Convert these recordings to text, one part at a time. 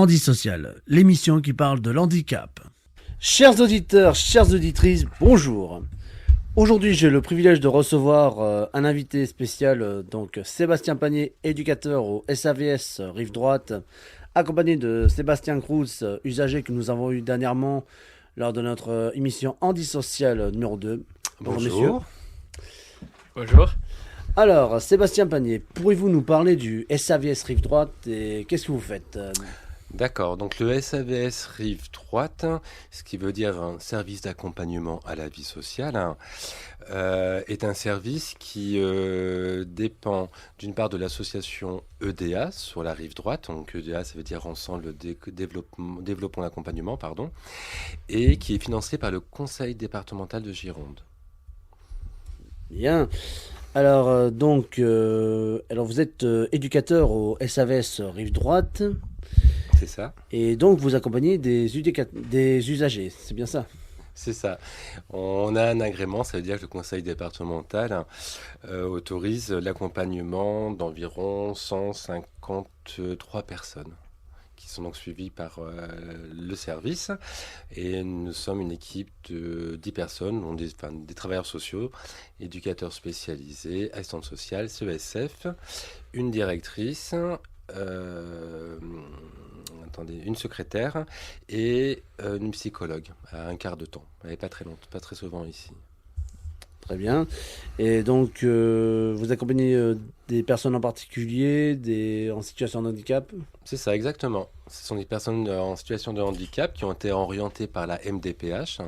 Handi Social, l'émission qui parle de l'handicap. Chers auditeurs, chères auditrices, bonjour. Aujourd'hui, j'ai le privilège de recevoir un invité spécial, donc Sébastien Panier, éducateur au SAVS Rive Droite, accompagné de Sébastien Cruz, usager que nous avons eu dernièrement lors de notre émission Handi Social numéro 2. Bonjour messieurs. Bonjour. Alors, Sébastien Panier, pourriez-vous nous parler du SAVS Rive Droite et qu'est-ce que vous faites ? D'accord, donc le SAVS Rive Droite, ce qui veut dire un service d'accompagnement à la vie sociale, est un service qui dépend d'une part de l'association EDA sur la Rive Droite, donc EDA ça veut dire Ensemble Développons l'accompagnement, et qui est financé par le Conseil départemental de Gironde. Bien. Alors, alors vous êtes éducateur au SAVS Rive Droite. C'est ça. Et donc vous accompagnez des usagers, c'est bien ça? C'est ça. On a un agrément, ça veut dire que le conseil départemental autorise l'accompagnement d'environ 153 personnes qui sont donc suivies par le service. Et nous sommes une équipe de 10 personnes, dont des travailleurs sociaux, éducateurs spécialisés, assistantes sociales, CESF, une directrice, une secrétaire et une psychologue à un quart de temps. Elle n'est pas très lente, pas très souvent ici. Très bien. Et donc, vous accompagnez des personnes en particulier, en situation de handicap? C'est ça, exactement. Ce sont des personnes en situation de handicap qui ont été orientées par la MDPH.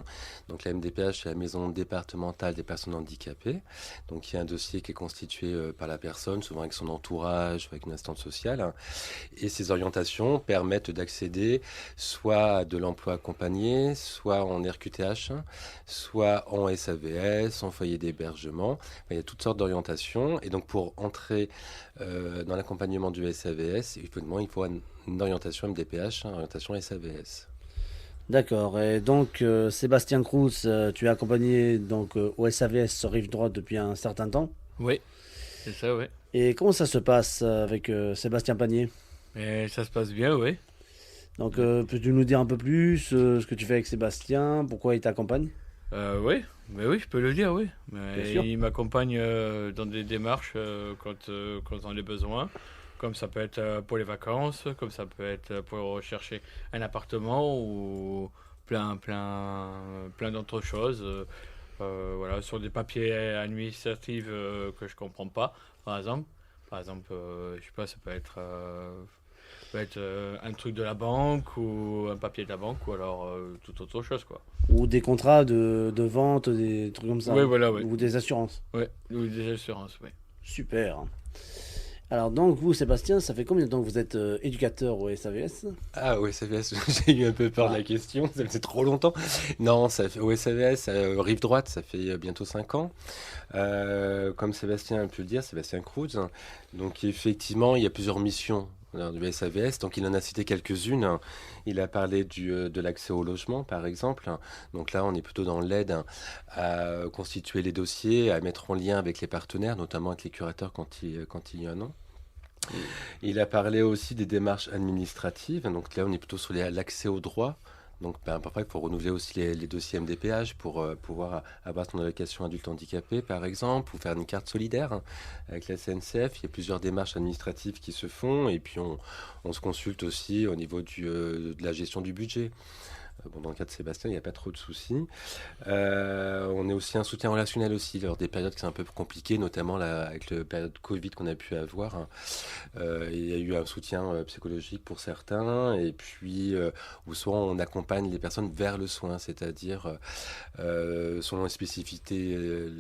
Donc la MDPH, c'est la Maison départementale des personnes handicapées. Donc il y a un dossier qui est constitué par la personne, souvent avec son entourage, avec une assistante sociale. Et ces orientations permettent d'accéder soit à de l'emploi accompagné, soit en RQTH, soit en SAVS, en foyer d'hébergement. Enfin, il y a toutes sortes d'orientations. Et donc pour entrer dans l'accompagnement du SAVS, il faut une orientation MDPH, une orientation SAVS. D'accord. Et donc, Sébastien Cruz, tu es accompagné donc, au SAVS Rive Droite depuis un certain temps? Oui, c'est ça, oui. Et comment ça se passe avec Sébastien Panier? Et ça se passe bien, oui. Donc, peux-tu nous dire un peu plus ce que tu fais avec Sébastien? Pourquoi il t'accompagne? Oui, mais oui, je peux le dire, oui. Mais Bien sûr. il m'accompagne dans des démarches quand on a besoin. Comme ça peut être pour les vacances, comme ça peut être pour rechercher un appartement ou plein d'autres choses. Voilà, sur des papiers administratifs que je comprends pas, par exemple. Je sais pas, ça peut être un truc de la banque ou un papier de la banque ou alors toute autre chose, quoi. Ou des contrats de vente, des trucs comme ça? Oui, voilà, oui. Ou des assurances? Oui, ou des assurances, oui. Super. Alors donc vous, Sébastien, ça fait combien de temps que vous êtes éducateur au SAVS? Ah, au SAVS, j'ai eu un peu peur de la question, ça faisait trop longtemps. Non, ça fait, au SAVS, Rive Droite, ça fait bientôt 5 ans. Comme Sébastien a pu le dire, Sébastien Cruz. Donc effectivement, il y a plusieurs missions du SAVS, donc il en a cité quelques-unes. Il a parlé de l'accès au logement, par exemple. Donc là, on est plutôt dans l'aide à constituer les dossiers, à mettre en lien avec les partenaires, notamment avec les curateurs quand il y en a. Il a parlé aussi des démarches administratives. Donc là, on est plutôt sur l'accès aux droits. Donc parfois, il faut renouveler aussi les dossiers MDPH pour pouvoir avoir son allocation adulte handicapé, par exemple, ou faire une carte solidaire avec la SNCF. Il y a plusieurs démarches administratives qui se font. Et puis, on se consulte aussi au niveau de la gestion du budget. Bon, dans le cas de Sébastien, il n'y a pas trop de soucis. On est aussi un soutien relationnel aussi lors des périodes qui sont un peu compliquées, notamment avec la période Covid qu'on a pu avoir. Il y a eu un soutien psychologique pour certains, et puis où soit on accompagne les personnes vers le soin, c'est-à-dire selon les spécificités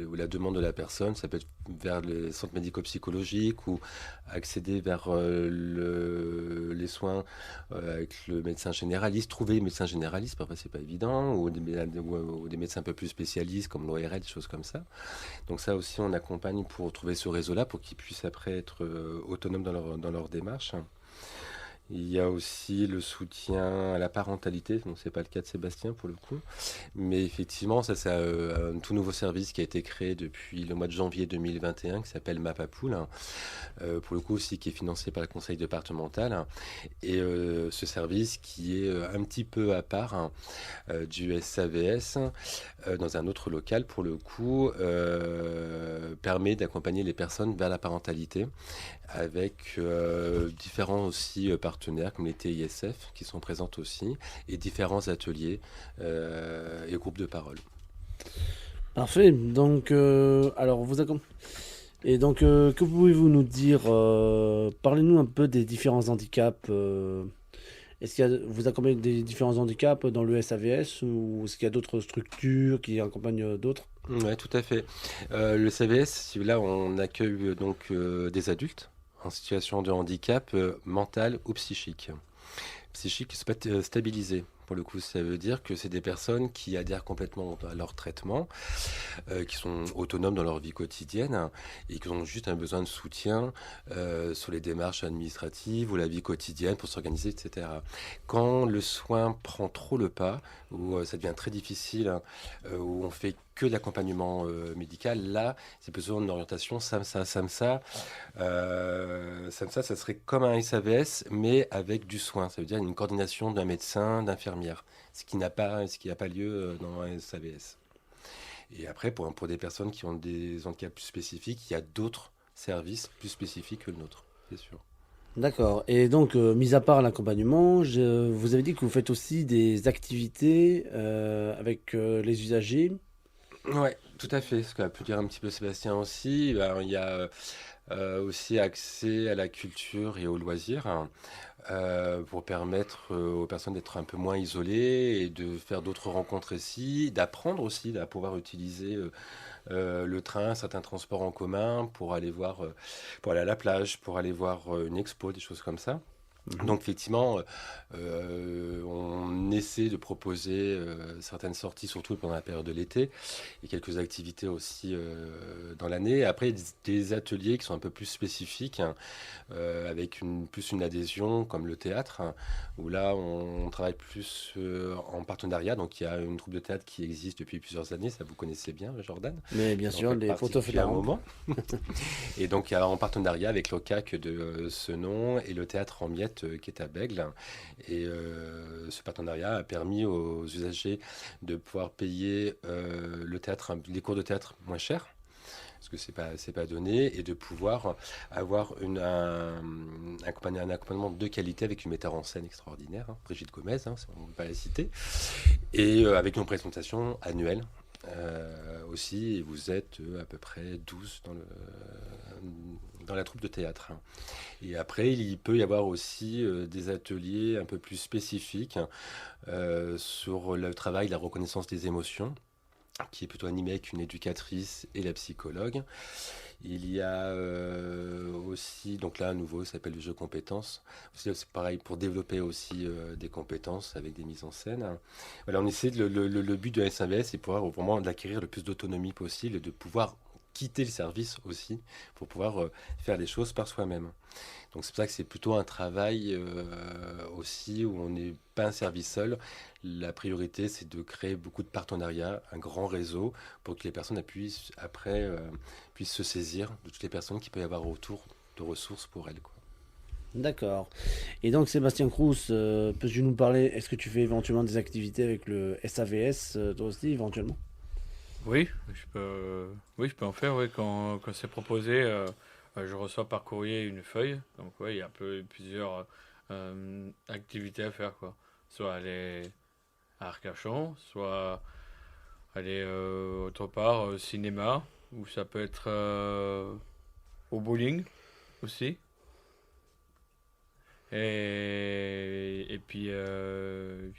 ou la demande de la personne, ça peut être vers les centres médico-psychologiques ou accéder vers les soins avec le médecin généraliste, trouver les médecins généralistes, parfois c'est pas évident, ou des médecins un peu plus spécialistes comme l'ORL, des choses comme ça. Donc ça aussi on accompagne pour trouver ce réseau-là pour qu'ils puissent après être autonomes dans leur démarche. Il y a aussi le soutien à la parentalité, donc c'est pas le cas de Sébastien pour le coup, mais effectivement ça c'est un tout nouveau service qui a été créé depuis le mois de janvier 2021 qui s'appelle Mapapoul, pour le coup aussi qui est financé par le conseil départemental, et ce service qui est un petit peu à part du SAVS, dans un autre local pour le coup, permet d'accompagner les personnes vers la parentalité avec différents aussi partenaires comme les TISF qui sont présentes aussi et différents ateliers et groupes de parole. Parfait. Donc, alors, et donc, que pouvez-vous nous dire parlez-nous un peu des différents handicaps. Est-ce vous accompagnez des différents handicaps dans le SAVS ou est-ce qu'il y a d'autres structures qui accompagnent d'autres? Oui, tout à fait. Le CVS, là, on accueille donc des adultes en situation de handicap mental ou psychique. Psychique stabilisé. Pour le coup, ça veut dire que c'est des personnes qui adhèrent complètement à leur traitement, qui sont autonomes dans leur vie quotidienne et qui ont juste un besoin de soutien sur les démarches administratives ou la vie quotidienne pour s'organiser, etc. Quand le soin prend trop le pas, où ça devient très difficile, où on fait que de l'accompagnement médical, là, c'est besoin d'une orientation SAMSA. SAMSA, ça serait comme un SAVS, mais avec du soin. Ça veut dire une coordination d'un médecin, d'infirmière, ce qui n'a pas lieu dans un SAVS. Et après, pour des personnes qui ont des handicaps plus spécifiques, il y a d'autres services plus spécifiques que le nôtre, c'est sûr. D'accord. Et donc, mis à part l'accompagnement, vous avez dit que vous faites aussi des activités avec les usagers. Ouais, tout à fait. Ce qu'a pu dire un petit peu Sébastien aussi, ben, il y a aussi accès à la culture et aux loisirs, hein, pour permettre aux personnes d'être un peu moins isolées et de faire d'autres rencontres ici, d'apprendre aussi à pouvoir utiliser le train, certains transports en commun pour aller à la plage, pour aller voir une expo, des choses comme ça. Mhm. Donc effectivement, on essaie de proposer certaines sorties, surtout pendant la période de l'été, et quelques activités aussi dans l'année. Après, il y a des ateliers qui sont un peu plus spécifiques, hein, avec plus une adhésion, comme le théâtre, hein, où là, on travaille plus en partenariat. Donc il y a une troupe de théâtre qui existe depuis plusieurs années, ça vous connaissez bien, Jordan. Mais bien Vous en sûr, faites les partie photos depuis un flagrants. moment. Et donc, il y a en partenariat avec l'OCAC de Senon et le théâtre en miettes qui est à Bègle. Et ce partenariat a permis aux usagers de pouvoir payer les cours de théâtre moins cher, parce que c'est pas donné, et de pouvoir avoir un accompagnement de qualité avec une metteur en scène extraordinaire, hein, Brigitte Gomez, hein, on ne peut pas la citer, et avec une présentation annuelle. Aussi, et vous êtes à peu près 12 dans la troupe de théâtre. Et après, il peut y avoir aussi des ateliers un peu plus spécifiques sur le travail, la reconnaissance des émotions, qui est plutôt animé avec une éducatrice et la psychologue. Il y a aussi, donc là à nouveau, ça s'appelle le jeu compétences. C'est pareil pour développer aussi des compétences avec des mises en scène. Voilà, on essaie le but de SAVS, c'est pouvoir vraiment d'acquérir le plus d'autonomie possible et de pouvoir quitter le service aussi pour pouvoir faire les choses par soi-même. Donc c'est pour ça que c'est plutôt un travail aussi où on n'est pas un service seul. La priorité, c'est de créer beaucoup de partenariats, un grand réseau, pour que les personnes puissent se saisir de toutes les personnes qu'il peut y avoir autour de ressources pour elles, quoi. D'accord. Et donc, Sébastien Crous, peux-tu nous parler, est-ce que tu fais éventuellement des activités avec le SAVS, toi aussi, éventuellement? Oui, je peux en faire, oui, quand c'est proposé. Je reçois par courrier une feuille. Donc, oui, il y a plusieurs activités à faire, quoi. Soit aller à Arcachon, soit aller autre part, au cinéma, ou ça peut être au bowling aussi. Et puis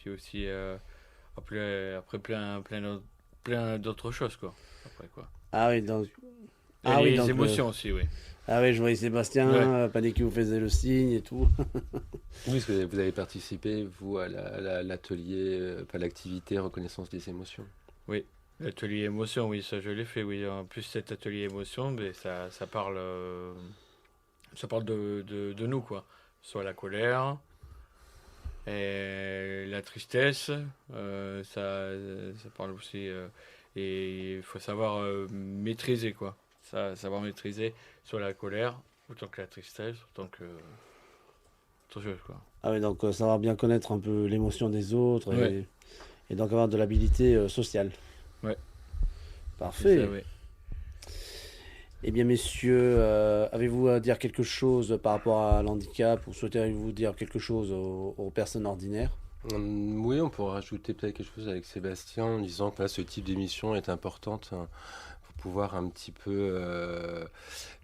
aussi, après plein d'autres choses, quoi. Après, quoi. Ah oui, donc, Et ah oui, les donc, émotions aussi, oui. ah oui, je voyais Sébastien, Ouais. Panique qui vous faisait le signe et tout. Oui, parce que vous avez participé, vous, à l'atelier, pas l'activité reconnaissance des émotions. Oui. L'atelier émotion, oui, ça je l'ai fait, oui. En plus, cet atelier émotion, mais ça parle de nous, quoi. Soit la colère, Et la tristesse, ça parle aussi. Et il faut savoir maîtriser, quoi. Savoir maîtriser sur la colère, autant que la tristesse, autant que autre chose, quoi. Ah oui, donc savoir bien connaître un peu l'émotion des autres Ouais. et donc avoir de l'habilité sociale. Ouais. Parfait. C'est ça, ouais. Eh bien, messieurs, avez-vous à dire quelque chose par rapport à l'handicap ou souhaiteriez-vous dire quelque chose aux personnes ordinaires? Oui, on pourrait rajouter peut-être quelque chose avec Sébastien en disant que là, ce type d'émission est importante hein, pour pouvoir un petit peu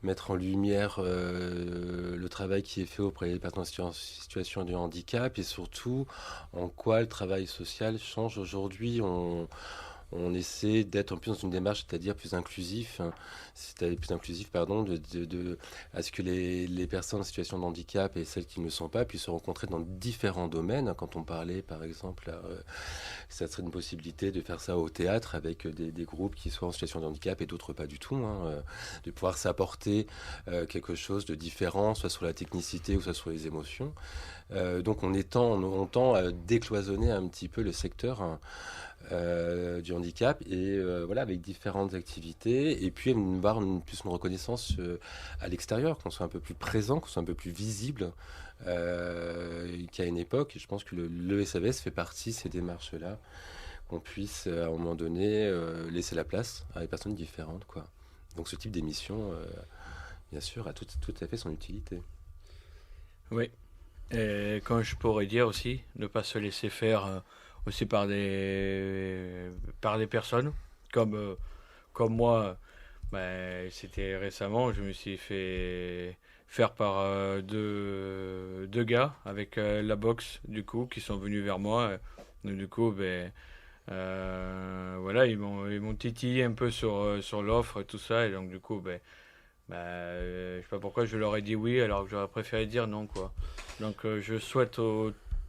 mettre en lumière le travail qui est fait auprès des personnes en situation de handicap et surtout en quoi le travail social change aujourd'hui. On essaie d'être en plus dans une démarche, c'est-à-dire plus inclusif, hein, c'est-à-dire plus inclusif, pardon, à ce que les personnes en situation de handicap et celles qui ne le sont pas puissent se rencontrer dans différents domaines. Quand on parlait, par exemple, ça serait une possibilité de faire ça au théâtre avec des groupes qui soient en situation de handicap et d'autres pas du tout, hein, de pouvoir s'apporter quelque chose de différent, soit sur la technicité ou soit sur les émotions. Donc on tend à décloisonner un petit peu le secteur. Hein, du handicap et voilà avec différentes activités et puis avoir plus une reconnaissance à l'extérieur, qu'on soit un peu plus présent, qu'on soit un peu plus visible qu'à une époque. Et je pense que le SAVS fait partie de ces démarches-là, qu'on puisse à un moment donné laisser la place à des personnes différentes, quoi. Donc ce type d'émission, bien sûr, a tout à fait son utilité. Oui. Et quand je pourrais dire aussi, ne pas se laisser faire aussi par des personnes comme moi. Ben, c'était récemment, je me suis fait faire par deux gars avec la boxe du coup qui sont venus vers moi. Donc, du coup, ben, voilà, ils m'ont titillé un peu sur l'offre et tout ça. Et donc du coup, ben, je sais pas pourquoi je leur ai dit oui alors que j'aurais préféré dire non, quoi. Donc je souhaite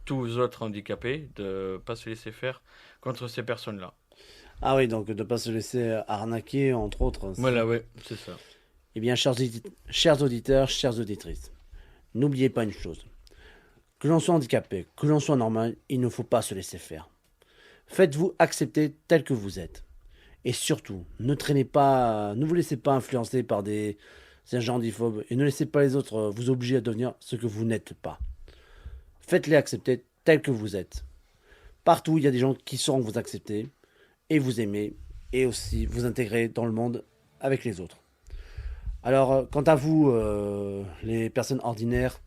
tous aux autres handicapés de pas se laisser faire contre ces personnes-là. Ah oui, donc de ne pas se laisser arnaquer, entre autres. Voilà, ouais, c'est ça. Eh bien, chers auditeurs, chères auditrices, n'oubliez pas une chose. Que l'on soit handicapé, que l'on soit normal, il ne faut pas se laisser faire. Faites-vous accepter tel que vous êtes. Et surtout, ne vous laissez pas influencer par des agents handiphobes et ne laissez pas les autres vous obliger à devenir ce que vous n'êtes pas. Faites-les accepter tels que vous êtes. Partout, il y a des gens qui sauront vous accepter et vous aimer et aussi vous intégrer dans le monde avec les autres. Alors, quant à vous, les personnes ordinaires,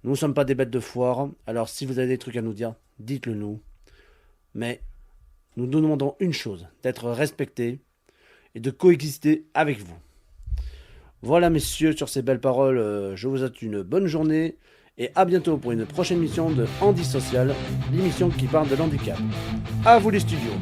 nous ne sommes pas des bêtes de foire. Alors, si vous avez des trucs à nous dire, dites-le nous. Mais nous nous demandons une chose, d'être respectés et de coexister avec vous. Voilà, messieurs, sur ces belles paroles, je vous souhaite une bonne journée et à bientôt pour une prochaine émission de Handi Social, l'émission qui parle de l'handicap. À vous les studios.